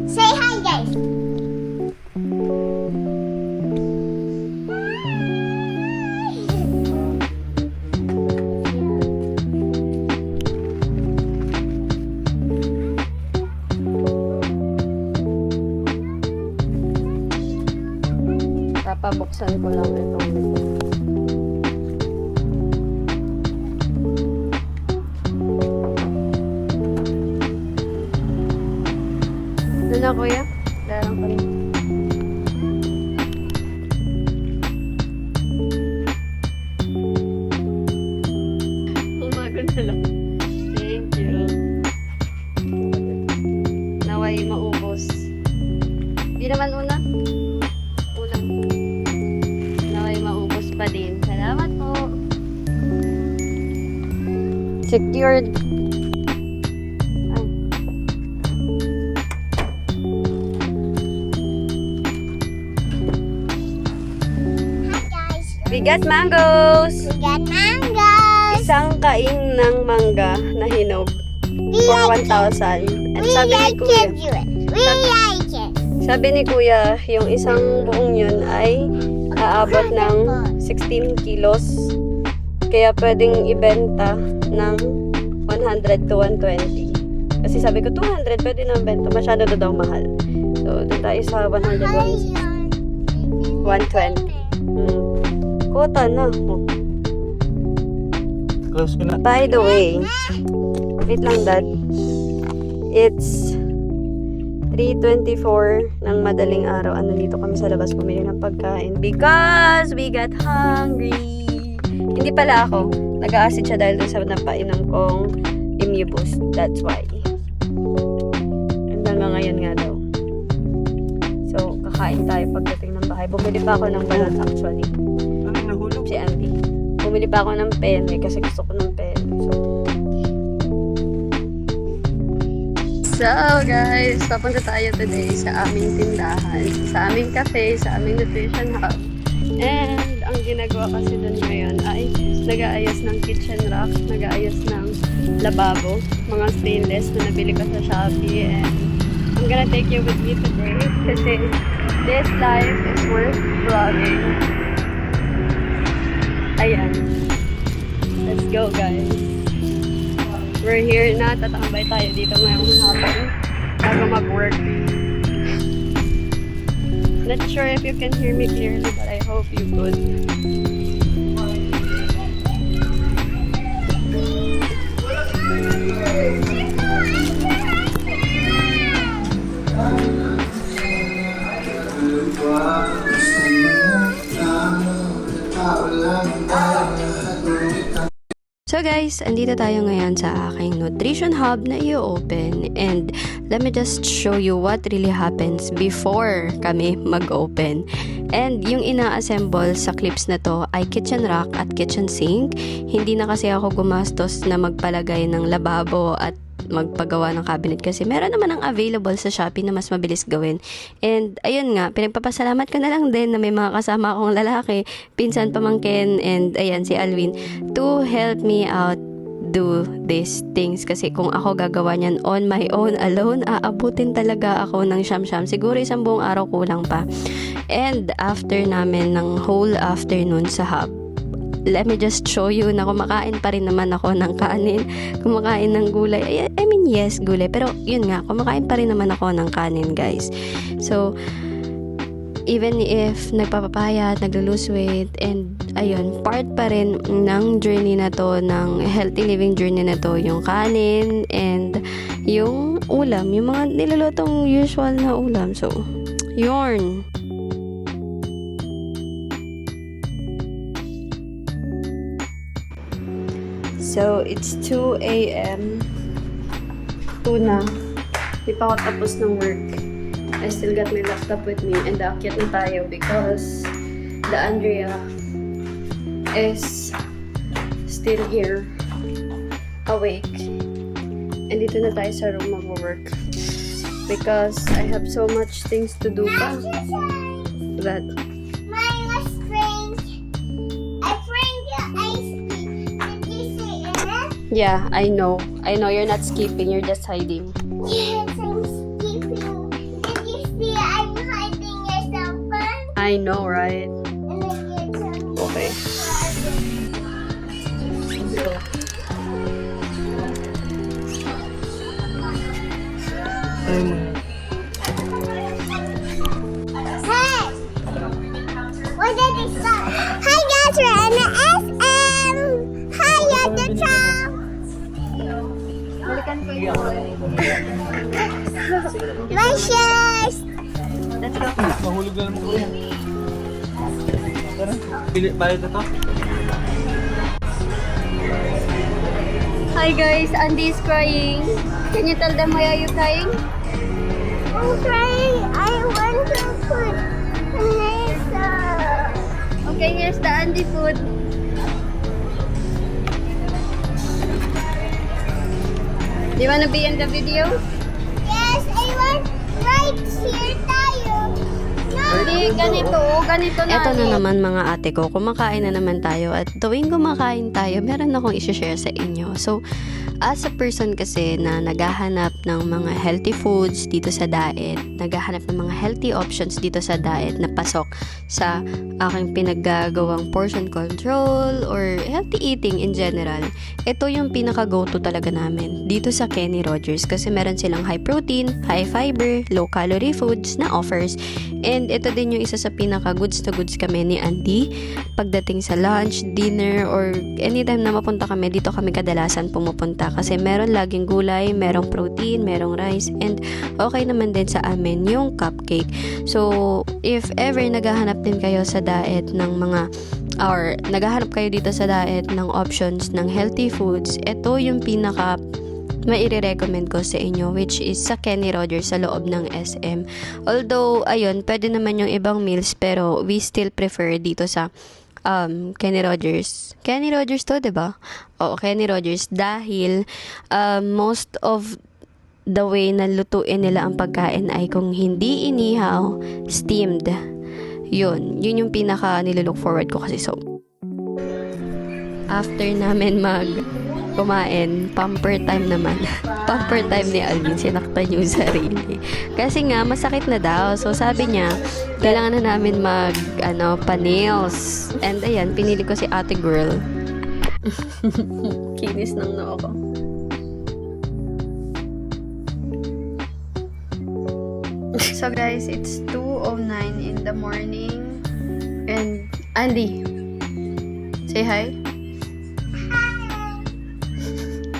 Say hi, guys. Papabuksan ko lang itong ito. Ano na kuya? Darang pa rin. Umago na lang. Thank you. Naway maubos. Di naman una. Unang. Naway maubos pa din. Salamat po. Secured. We got mangoes! We got mangoes. Isang kaing ng mangga na hinog for 1,000. And We sabi ni like Kuya, it. We like it. sabi ni Kuya, yung isang buong yun ay aabot ng 16 kilos. Kaya pwedeng ibenta ng 100 to 120. Kasi sabi ko, 200 pwede na benta. Masyado na daw mahal. So, doon tayo sa 100, 120. Kota na. Close ko na. By the way, wait lang dad. It's 3:24 ng madaling araw. Nandito kami sa labas bumili ng pagkain because we got hungry. Hindi pala ako. Nag-a-acid siya dahil sa napainom kong Immune Boost. That's why. Hanggang ngayon nga daw. So, kakain tayo pagdating ng bahay. Bumili pa ako ng balot actually. Ano nahulog? Si Andy. Bumili pa ako ng penne kasi gusto ko ng penne. So guys, papunta tayo today sa aming tindahan, sa aming cafe, sa aming nutrition hub. And ang ginagawa kasi doon ngayon ay nag-aayos ng kitchen rack, nag-aayos ng lababo, mga stainless na nabili ko sa Shopee. And I'm gonna take you with me today kasi this life is worth vlogging. Ayan. Let's go guys. We're here na. Tatambay tayo dito ngayong hapon bago mag-work. Not sure if you can hear me clearly, but I hope you could. So guys, andito tayo ngayon sa aking nutrition hub na i-open, and let me just show you what really happens before kami mag-open. And yung ina-assemble sa clips na to ay kitchen rack at kitchen sink. Hindi na kasi ako gumastos na magpalagay ng lababo at magpagawa ng cabinet kasi meron naman ang available sa Shopee na mas mabilis gawin. And ayun nga, pinagpapasalamat ko na lang din na may mga kasama akong lalaki, pinsan, pamangkin, and ayan si Alwin to help me out do these things kasi kung ako gagawa niyan on my own alone, aabutin talaga ako ng siyam-siyam. Siguro isang buong araw kulang pa. And after namin ng whole afternoon sa hub, let me just show you na kumakain pa rin naman ako ng kanin, kumakain ng gulay. I mean, yes, gulay. Pero yun nga, kumakain pa rin naman ako ng kanin, guys. So, even if nagpapapayat, naglo-lose weight, and ayun, part pa rin ng journey na to, ng healthy living journey na to, yung kanin and yung ulam, yung mga nilulutong usual na ulam. So, yun. So, it's 2 a.m. 2 na. Di pa ako tapos ng work. I still got my laptop with me and aakyat na tayo because the Andrea is still here, awake. And dito na tayo sa room mag-work because I have so much things to do pa. That Mine was Frank. I Frank the ice cream. Did you Yeah, I know. I know you're not skipping. You're just hiding. Yes, I'm skipping. Did you see I'm hiding your cell phone? I know, right? And then you're telling me Okay. Ay mo. Hey! Where did it stop? Hi guys, we're in the SM! Hi, at the top! My shoes! Mahulog na naman ko yan. Tara, bayad na to. Hi guys, Andy is crying. Can you tell them why are you crying? I'm crying. I want to put Vanessa. Okay, here's the Andy food. Do you wanna be in the video? Yes, I want right here tayo. No. Hindi, ganito na. Ito na naman mga ate ko, kumakain na naman tayo at tuwing kumakain tayo, meron akong i-share sa inyo. So, as a person kasi na naghahanap ng mga healthy foods dito sa diet, naghahanap ng mga healthy options dito sa diet na pasok sa aking pinaggagawang portion control or healthy eating in general, ito yung pinaka-go-to talaga namin dito sa Kenny Rogers kasi meron silang high protein, high fiber, low calorie foods na offers. And ito din yung isa sa pinaka-goods na goods kami ni Andy pagdating sa lunch, dinner, or anytime na mapunta kami, dito kami kadalasan pumupunta kasi meron laging gulay, merong protein, merong rice, and okay naman din sa amin yung cupcake. So, if ever naghahanap din kayo sa diet ng mga or naghahanap kayo dito sa diet ng options ng healthy foods, ito yung pinaka maire-recommend ko sa inyo, which is sa Kenny Rogers sa loob ng SM. Although, ayun, pwede naman yung ibang meals, pero we still prefer dito sa Kenny Rogers. Kenny Rogers to, diba? Oo, Kenny Rogers. Dahil most of the way na lutuin nila ang pagkain ay kung hindi inihaw, steamed. Yun yung pinaka nililook forward ko kasi. So, after namin kumain, pamper time naman. Pamper time ni Alvin, sinaktan yung sarili. Kasi nga, masakit na daw. So, sabi niya, kailangan na namin pa-nails. And ayan, pinili ko si ate girl. Kinis ng noo ko. So guys, it's 2:09 in the morning. And, Andy, say hi.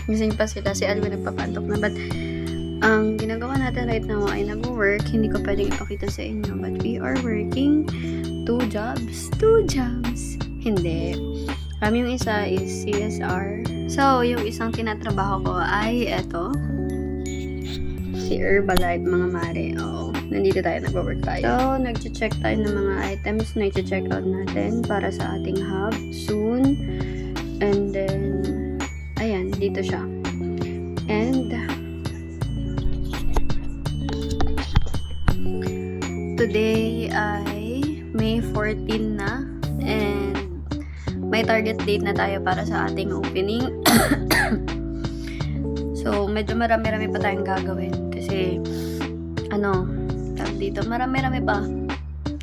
Gising pa sila. Si Alvin nagpapantok na. But, ang ginagawa natin right now ay nag-work. Hindi ko pwedeng ipakita sa inyo. But we are working 2 jobs. 2 jobs. Hindi. Yung isa is CSR. So, yung isang tinatrabaho ko ay eto. Si Herbalife, mga mare. Oo. Nandito tayo, nag-work tayo. So, nag-check tayo ng mga items na i-check out natin para sa ating hub soon. And then, ayan, dito siya. And, today ay May 14 na. And, may target date na tayo para sa ating opening. So, medyo marami-rami pa tayong gagawin. Kasi, dito, marami-rami pa.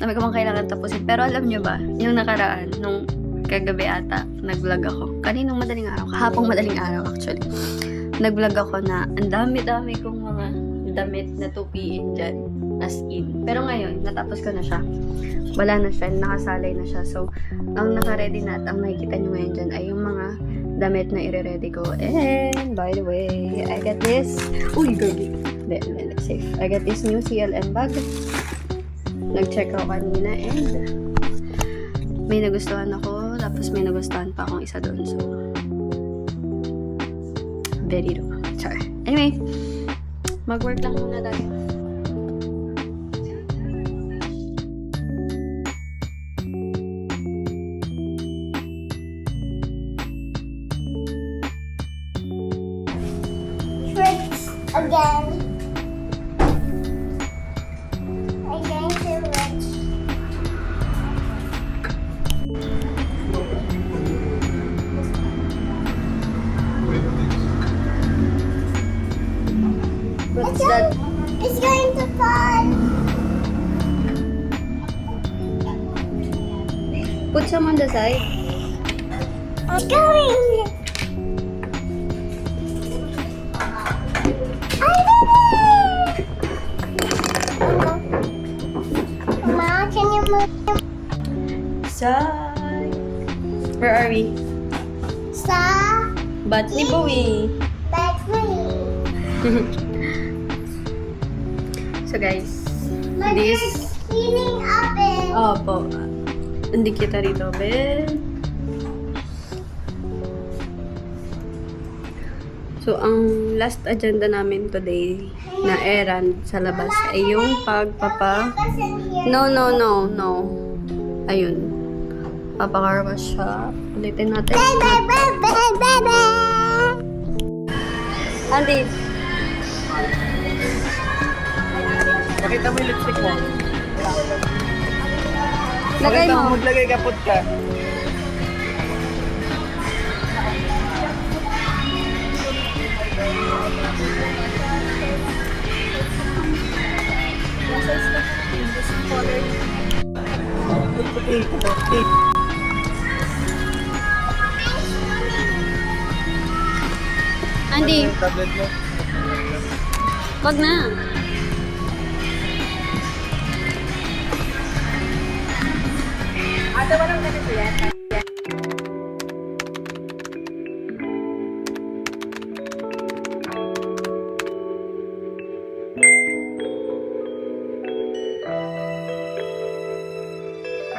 Dami ko bang kailangan tapusin. Pero alam nyo ba, yung nakaraan, nung kagabi ata, nag-vlog ako. Kaninong madaling araw? Kahapong madaling araw, actually. Nag-vlog ako na ang dami-dami kong mga damit na tupiin dyan. As in. Pero ngayon, natapos ko na siya. Wala na siya. Nakasalay na siya. So, ang naka-ready na at ang nakikita nyo ngayon dyan ay yung mga damit na i-ready ko. And, by the way, I got this. Uy, girl. Hindi, safe. I got this new CLN bag. Nag-check ako kanina and may nagustuhan ako. Tapos may nagustuhan pa akong isa doon. So, very do. Sorry. Anyway, mag-work lang muna tayo. Tricks again. I'm going to rich. that? It's going to fall. Put some on the side. It's going. I did it! Mama, can you move? Side. Where are we? Sa Ba't ni Bowie? that's me. So guys, But this... there's heating oven. Opo. Hindi kita rito, Ben. So, ang last agenda namin today na errand sa labas ay yung pagpapa... No. Ayun. Papakarwas siya. Ulitin natin. Andy, Pakita mo yung lipstick mo. lagay Pakita mo. maglagay kapot ka. Andy, Tablet mo. wag na. Ada walang ganito yan.